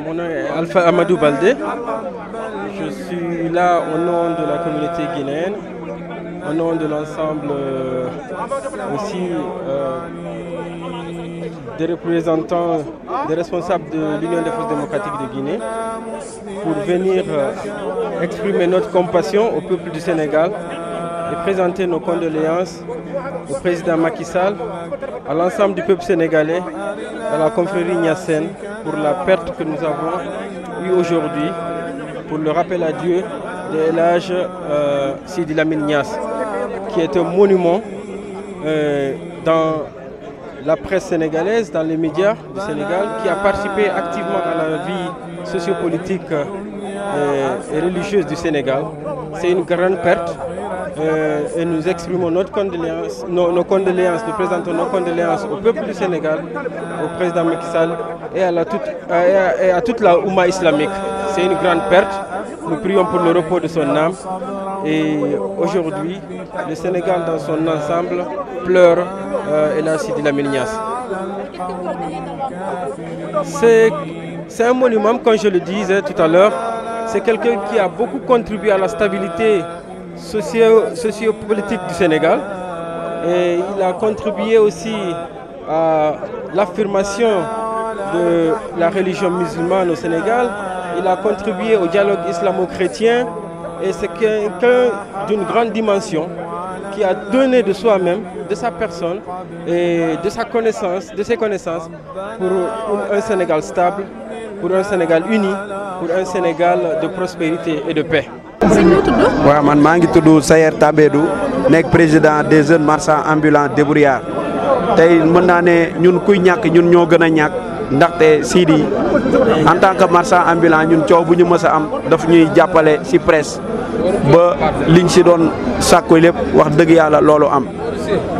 Mon nom est Alpha Amadou Baldé. Je suis là au nom de la communauté guinéenne, au nom de l'ensemble aussi des représentants, des responsables de l'Union des forces démocratiques de Guinée, pour venir exprimer notre compassion au peuple du Sénégal et présenter nos condoléances au président Macky Sall, à l'ensemble du peuple sénégalais, à la confrérie Niassène, pour la perte que nous avons eue aujourd'hui, pour le rappel à Dieu de El Hadj Sidi Lamine Niass, qui est un monument dans la presse sénégalaise, dans les médias du Sénégal, qui a participé activement à la vie sociopolitique et religieuse du Sénégal. C'est une grande perte et nous exprimons notre condoléance, nos condoléances, nous présentons nos condoléances au peuple du Sénégal, au président Macky Sall et à toute la Oumma islamique. C'est une grande perte. Nous prions pour le repos de son âme. Et aujourd'hui, le Sénégal dans son ensemble pleure El Hadj Sidi Lamine Niass. C'est un monument, comme je le disais tout à l'heure. C'est quelqu'un qui a beaucoup contribué à la stabilité sociopolitique du Sénégal. Et il a contribué aussi à l'affirmation de la religion musulmane au Sénégal. Il a contribué au dialogue islamo-chrétien. Et c'est quelqu'un d'une grande dimension qui a donné de soi-même, de sa personne et de sa connaissance, de ses connaissances pour un Sénégal stable, pour un Sénégal uni, pour un Sénégal de prospérité et de paix. waaw man maa ngi tudd Sayer Tabedou nekk président des jeunes marchands ambulants débrouillards tey mën naa ne ñun kuy ñàkk ñun ñoo gën a ñàkk ndaxte Sidi en tant que marchand ambulant ñun coow bu ñu mës a am daf ñuy jàppale ci presse ba liñ ci doon sàkku lépp wax dëgg yàlla loolu am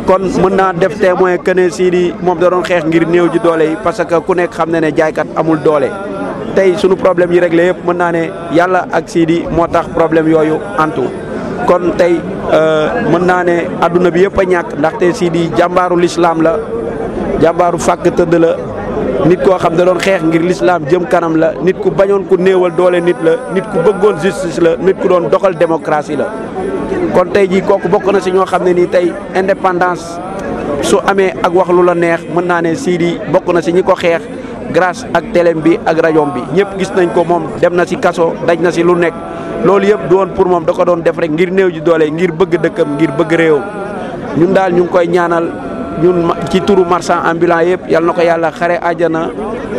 kon mën naa def témoin que ne Sidi moom da doon xeex ngir néew ji doole yi parce que ku nekk xam na ne jaaykat amul doole tey sunu problème yi réglé yëpp mën naa ne yàlla ak Sidi moo tax problème yooyu antu kon tey mën naa ne adduna bi yëpp a ñàkk ndaxte Sidi jàmbaaru l'islam la jàmbaaru fàkk tëdd la nit koo xam da doon xeex ngir l'islam jëm kanam la nit ku bañoon ku néewal doole nit la nit ku bëggoon justice la nit ku doon doxal démocratie la kon tey jii kooku bokk na ci ñoo xam ne nii tey indépendance su amee ak wax lu la neex mën naa ne Sidi bokk na ci ñi ko xeex grâce ak télém bi ak rajoom bi ñëpp gis nañ ko moom dem na ci kaso daj na ci lu nekk loolu yëpp du woon pour moom da ko doon def rek ngir néew ji doole ngir bëgg dëkkam ngir bëgg réewam ñun daal ñu ngi koy ñaanal ñun ci turu marchand ambulant yëpp yal na ko yàlla xare àjjana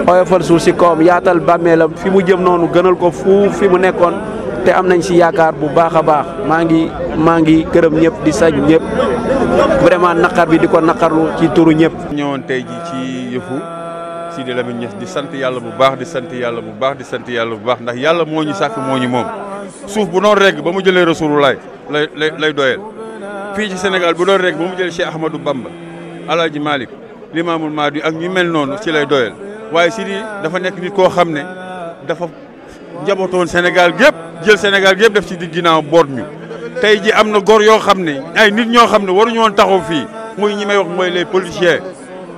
oyofal suuf ci kawam yaatal bàmmeelam fi mu jëm noonu gënal ko fuuf fi mu nekkoon te am nañ ci yaakaar bu baax a baax maa ngi gërëm ñëpp di sañ ñëpp vraiment naqar bi di ko naqarlu ci turu ñëpp. ñëwoon tey ji ci yëfu Sidi Lamine Niass di sant yàlla bu baax di sant yàlla bu baax di sant yàlla bu baax ndax yàlla moo ñu sàkk moo ñu moom suuf bu doon regg ba mu jëlee Rasulullah lay doyal fii ci Sénégal bu doon regg ba mu jëlee Cheikh Ahmadou Bamba Alaaji Malick Limaamul Mahdi ak ñu mel noonu ci lay doyal waaye Sidi dafa nekk nit koo xam ne dafa njabootoon Sénégal gépp jël Sénégal gépp def ci di ginnaaw boot ñu tey ji am na góor yoo xam ne ay nit ñoo xam ne waruñu woon taxaw fii muy ñi may wax mooy les politiciens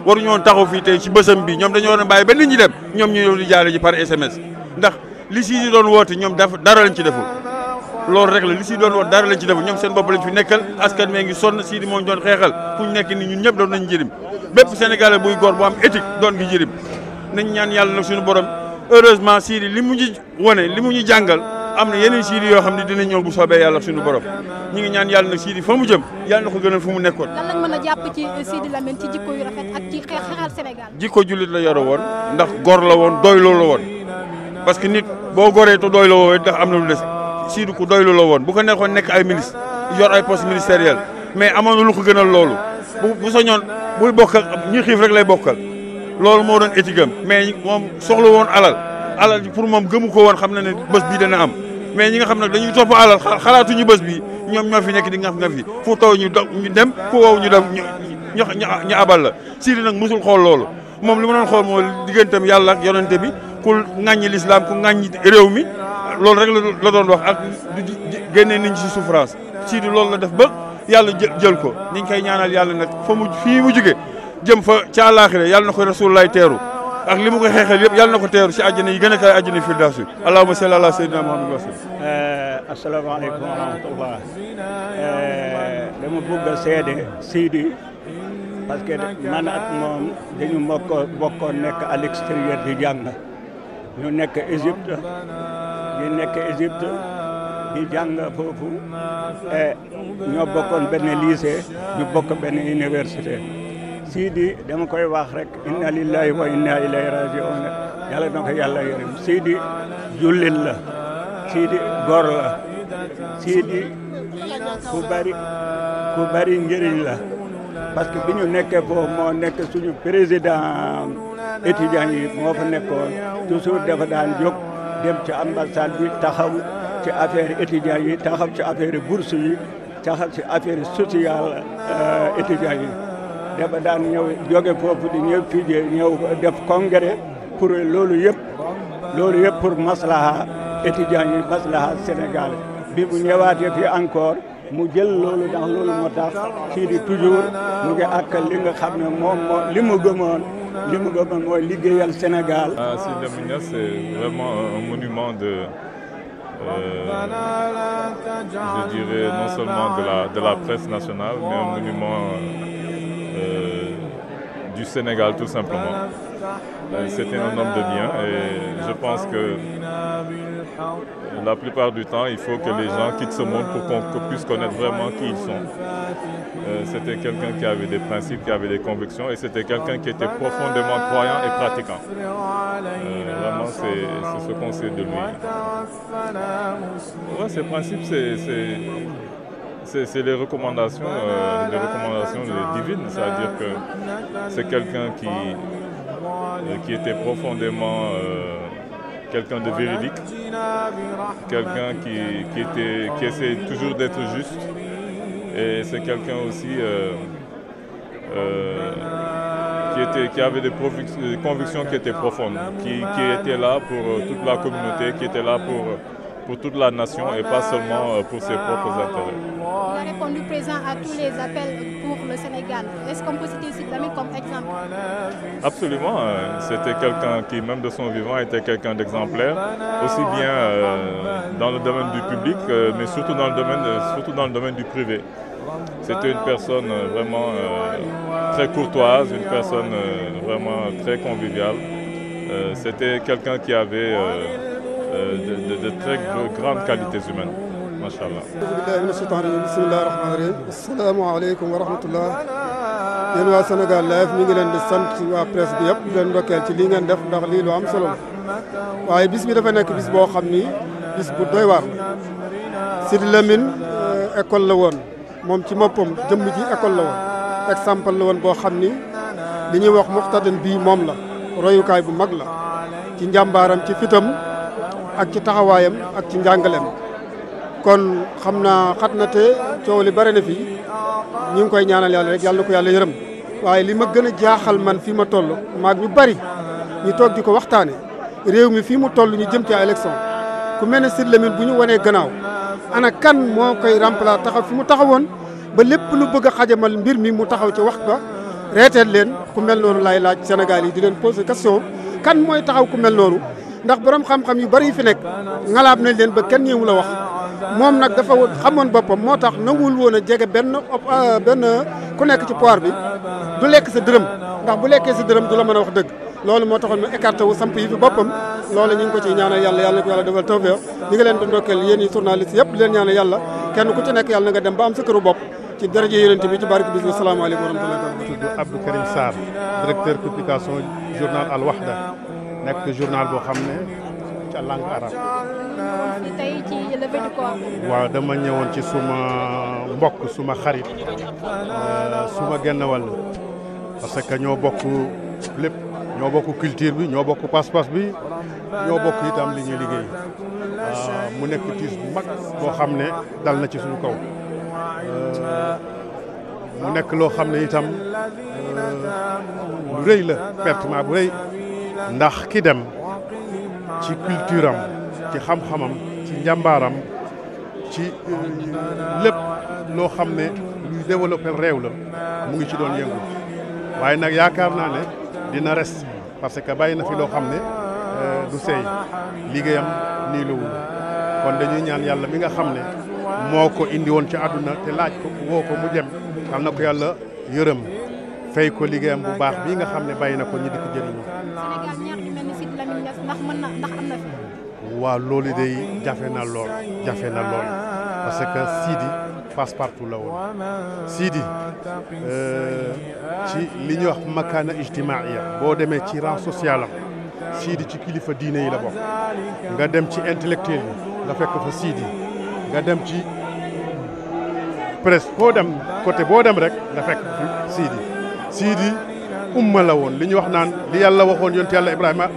waruñu woon taxaw fii tey ci bësam bi ñoom dañoo war a bàyyi ba nit ñi dem ñoom ñu ñëw di jaale ji par SMS ndax li Sidi doon woote ñoom dara lañ ci deful loolu rek la li Sidi doon woote dara lañ ci deful ñoom seen bopp lañ fi nekkal askan mee ngi sonn Sidi moo ñu doon xeexal fu ñu nekk ni ñun ñëpp doon nañ jërim bépp Sénégalais buy góor bu am éthique doon gi jërim nañ ñaan yàlla nag suñu borom heureusement Sidi li mu ñu wone li mu ñu jàngal am na yeneen Sidi yoo xam ne dinañ ñëw bu soobee yàlla suñu borom ñu ngi ñaan yàlla nag Sidi fa mu jëm yàlla na ko gënal fu mu nekkoon. lan lañ mën a jàpp ci Sidi Lamine ci jikko yu rafet ak ci xeexal Sénégal. jikko jullit la yore woon ndax góor la woon doyloo la woon parce que nit boo goree te doyloo woo ndax am na lu des Sidi ku doyloo la woon bu ko nekkoon nekk ay ministre yor ay poste ministériel mais amoon na lu ko gënal loolu bu soñoon buy bokkal ñi xiif rek lay bokkal loolu moo doon éthique am mais moom soxla woon alal pour moom gëmu ko woon xam na ne bés bii dana am mais ñi nga xam ne dañuy topp alal xalaatuñu bés bi ñoom ñoo fi nekk di nga fi fu taw ñu dem fu wow ñu dem ñu abal la Sidi nag musul xool loolu moom li ma doon xool moo digganteem yàlla ak yonente bi ku ŋàññi l'islam ku ŋàññi réew mi loolu rek la doon wax ak génnee niñ ci souffrance Sidi loolu la def ba yàlla jël ko ni ñu koy ñaanal yàlla nag fii mu jóge jëm fa ca àllaaxira yàlla na ko Rasulullah teeru ak li mu ko xeexal yëpp yàlla na ko teeru si àjjana yi gën a kaay àjjana firdaws yi allahumma salli ala sayyidina Muhammad wa sallam. asalaamaaleykum wa rahmatullah. dama bëgg a seede Sidi parce que man ak moom dañu bokkoon nekk à l'extérieur di jàng ñu nekk Égypte di jàng foofu ñoo bokkoon benn lycée ñu bokk benn université. Sidi dama koy wax rek inna lillahi wa inna ilayhi raji'un yàlla na ko yàlla yërëm Sidi jullit la Sidi góor la Sidi ku bari njëriñ la parce que bi ñu nekkee foofu moo nekk suñu président étudiants yi moo fa nekkoon toujours dafa daan jóg dem ci ambassade bi taxaw ci affaire étudiants yi taxaw ci affaire bourse yi taxaw ci affaire sociale étudiants yi dafa daan ñëw jóge foofu di ñëw fii ñëw def congrès pour loolu yëpp pour maslaha étudiants yi maslaha Sénégal bi bu ñëwaatee fii encore mu jël loolu ndax loolu moo tax kii di toujours mu ngi ak li nga xam ne moom li mu gëmoon mooy liggéeyal Sénégal. Sidi Lamine Niass, c'est vraiment un monument je dirais non seulement de la presse nationale, mais un monument du Sénégal tout simplement. C'était un homme de bien et je pense que la plupart du temps, il faut que les gens quittent ce monde pour qu'on puisse connaître vraiment qui ils sont. C'était quelqu'un qui avait des principes, qui avait des convictions et c'était quelqu'un qui était profondément croyant et pratiquant. Vraiment, c'est ce qu'on sait de lui. Ouais, ces principes, c'est les recommandations divines, c'est-à-dire que c'est quelqu'un qui était profondément quelqu'un de véridique, quelqu'un qui essaie toujours d'être juste, et c'est quelqu'un aussi qui avait des convictions qui étaient profondes, qui était là pour toute la communauté, qui était là pour toute la nation et pas seulement pour ses propres intérêts. Il a répondu présent à tous les appels pour le Sénégal. Est-ce qu'on peut citer Sidi Lamine comme exemple? Absolument. C'était quelqu'un qui, même de son vivant, était quelqu'un d'exemplaire, aussi bien dans le domaine du public, mais surtout dans le domaine du privé. C'était une personne vraiment très courtoise, une personne vraiment très conviviale. C'était quelqu'un qui avait de très grandes qualités humaines. Masha'Allah. Bismillahirrahmanirrahim. Assalamu alaikum wa rahmatullah. Yéen waa Sénégal Live mi ngi leen di sant waa presse bi yëpp di leen ndokkeel ci lii ngeen def ndax lii lu am solo la waaye bis bi dafa nekk bis boo xam ni bis bu doy waar Sidi Lamine école la woon moom ci moppam jëmm ji école la woon exemple la woon boo xam ni li ñuy wax muqtadan bii moom la royukaay bu mag la ci njàmbaaram ci fitam ak ci taxawaayam ak ci njàngaleem kon xam naa xat na te coow li bare na fii ñu ngi koy ñaanal yàlla rek yàlla na ko yàlla yërëm waaye li ma gën a jaaxal man fii ma toll maag ñu bari ñu toog di ko waxtaane réew mi fii mu toll ñu jëm ci élection ku mel ne Sidi Lamine bu ñu wanee gannaaw ana kan moo koy remplacer taxaw fi mu taxawoon ba lépp lu bëgg a xajamal mbir mi mu taxaw ci wax ba reeteet leen ku mel noonu laay laaj Sénégal yi di leen poser question kan mooy taxaw ku mel noonu ndax borom xam-xam yu bari yi fi nekk ngalaab nañ leen ba kenn ñëwu la wax moom nag dafa xamoon boppam moo tax nanguwul woon a jege benn ku nekk ci pouvoir bi du lekk sa dërëm ndax bu lekkee sa dërëm du la mën a wax dëgg loolu moo taxoon mu écarté wu samp yi fi boppam loolu ñu ngi ko ciy ñaanal yàlla yàlla na ko yàlla defal tawfeex ñi ngi leen di ndokkeel yéen yi journaliste yëpp di leen ñaanal yàlla kenn ku ci nekk yàlla na nga dem ba am sa këru bopp ci daraja yonent bi ci barke bis bi salaamaaleykum wa rahmatullahi wa barakatuh. tudd Abdou Karim Sarr directeur publication journal Al Wahda nekk journal boo xam ne ca langue arabe. tey ci levée du corps. waaw dama ñëwoon ci suma mbokk suma xarit suma genn wàll parce que ñoo bokk lépp ñoo bokk culture bi ñoo bokk pas-pas bi ñoo bokk itam li ñuy liggéey mu nekk tiis bu mag boo xam ne dal na ci suñu kaw mu nekk loo xam ne itam lu rëy la pertement bu rëy ndax ki dem ci culture am ci xam-xamam ci njàmbaaram ci lépp loo xam ne luy développé réew la mu ngi ci doon yëngu waaye nag yaakaar naa ne dina res parce que bàyyi na fi loo xam ne du seey liggéeyam nii la wul kon dañuy ñaan yàlla mi nga xam ne moo ko indi woon ci àdduna te laaj ko woo ko mu dem xam na ko yàlla yërëm fay ko liggéeyam bu baax bii nga xam ne bàyyi na ko ñi di ko jëriñu. Sénégal ñaar ñu mel ni Sidy Lamine Niass ndax am na fi. waaw loolu day jafe na lool parce que Sidy passe-partout la woon Sidy ci li ñuy wax makaana ijtimaaiya boo demee ci rang social am Sidy ci kilifa diine yi la bokk nga dem ci intellectuel yi nga fekk fa Sidy nga dem ci presse boo dem côté boo dem rek nga fekk Sidy umma la woon li ñu wax naan li yàlla waxoon yonent yàlla Ibrahima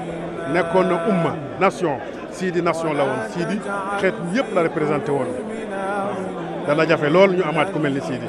nekkoon na umma nation Sidy nation la woon Sidy xeet yëpp la représenté woon dana jafe loolu ñu amaat ku mel ni Sidy.